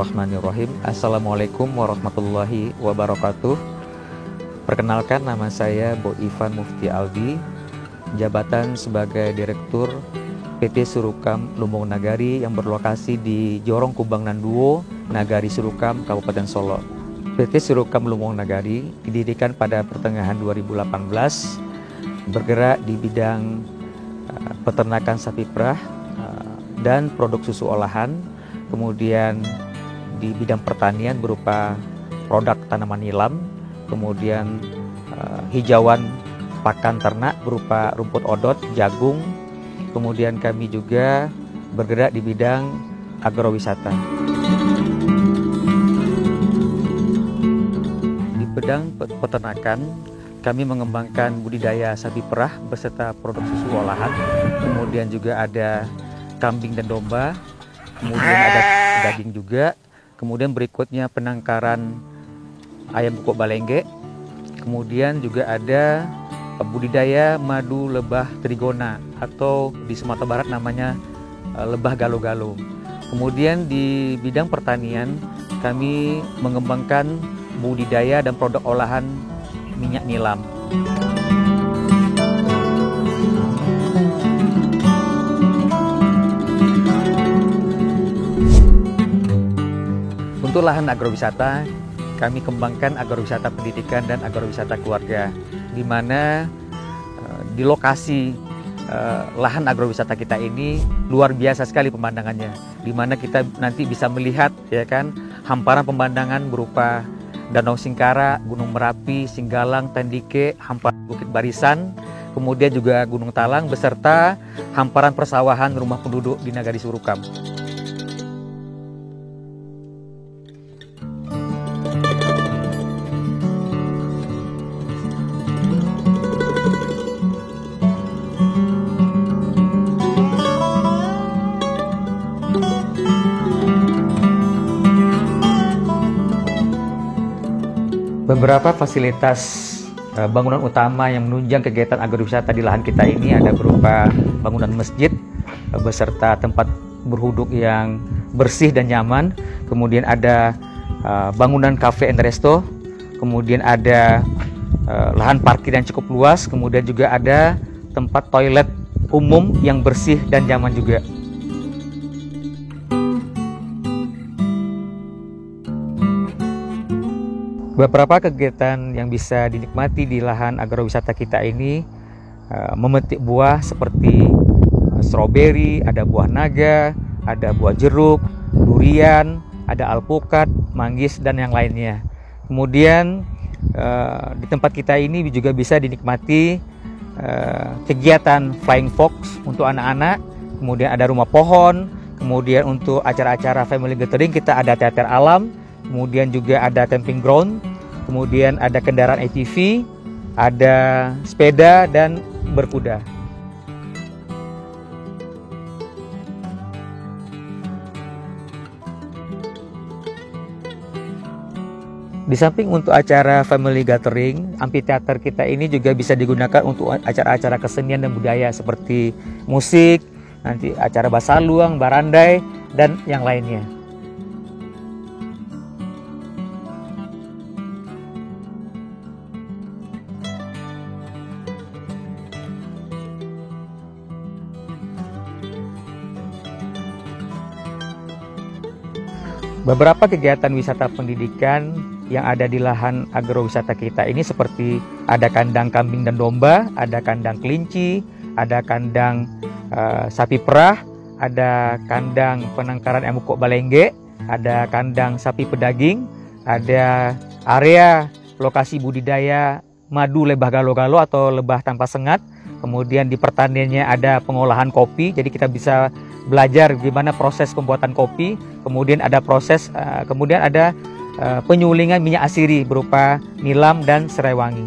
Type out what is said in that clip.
Bismillahirrahmanirrahim. Assalamualaikum warahmatullahi wabarakatuh. Perkenalkan, nama saya Bo Ivan Mufti Aldi, jabatan sebagai Direktur PT Surukam Lumbung Nagari yang berlokasi di Jorong Kubang Nanduo, Nagari Surukam, Kabupaten Solo. PT Surukam Lumbung Nagari didirikan pada pertengahan 2018, bergerak di bidang peternakan sapi perah dan produk susu olahan, kemudian di bidang pertanian berupa produk tanaman nilam, kemudian hijauan pakan ternak berupa rumput odot, jagung, kemudian kami juga bergerak di bidang agrowisata. Di bidang peternakan, kami mengembangkan budidaya sapi perah beserta produk susu olahan, kemudian juga ada kambing dan domba, kemudian ada daging juga, kemudian berikutnya penangkaran ayam kukuk balengge, kemudian juga ada budidaya madu lebah trigona atau di Sumatera Barat namanya lebah galo-galo. Kemudian di bidang pertanian kami mengembangkan budidaya dan produk olahan minyak nilam. Untuk lahan agrowisata, kami kembangkan agrowisata pendidikan dan agrowisata keluarga, di mana di lokasi lahan agrowisata kita ini luar biasa sekali pemandangannya, di mana kita nanti bisa melihat, ya kan, hamparan pemandangan berupa Danau Singkara, Gunung Merapi, Singgalang, Tandike, hamparan Bukit Barisan, kemudian juga Gunung Talang beserta hamparan persawahan rumah penduduk di Nagari Surukam. Beberapa fasilitas bangunan utama yang menunjang kegiatan agrowisata di lahan kita ini ada berupa bangunan masjid beserta tempat berwuduk yang bersih dan nyaman, kemudian ada bangunan cafe and resto, kemudian ada lahan parkir yang cukup luas, kemudian juga ada tempat toilet umum yang bersih dan nyaman juga. Beberapa kegiatan yang bisa dinikmati di lahan agrowisata kita ini memetik buah seperti stroberi, ada buah naga, ada buah jeruk, durian, ada alpukat, manggis, dan yang lainnya. Kemudian di tempat kita ini juga bisa dinikmati kegiatan flying fox untuk anak-anak, kemudian ada rumah pohon, kemudian untuk acara-acara family gathering kita ada teater alam, kemudian juga ada camping ground, kemudian ada kendaraan ATV, ada sepeda, dan berkuda. Di samping untuk acara family gathering, amphitheater kita ini juga bisa digunakan untuk acara-acara kesenian dan budaya seperti musik, nanti acara basaluang, barandai, dan yang lainnya. Beberapa kegiatan wisata pendidikan yang ada di lahan agrowisata kita ini seperti ada kandang kambing dan domba, ada kandang kelinci, ada kandang sapi perah, ada kandang penangkaran ayam kukuk balengge, ada kandang sapi pedaging, ada area lokasi budidaya madu lebah galo-galo atau lebah tanpa sengat. Kemudian di pertaniannya ada pengolahan kopi, jadi kita bisa belajar gimana proses pembuatan kopi. Kemudian ada penyulingan minyak asiri berupa nilam dan serai wangi.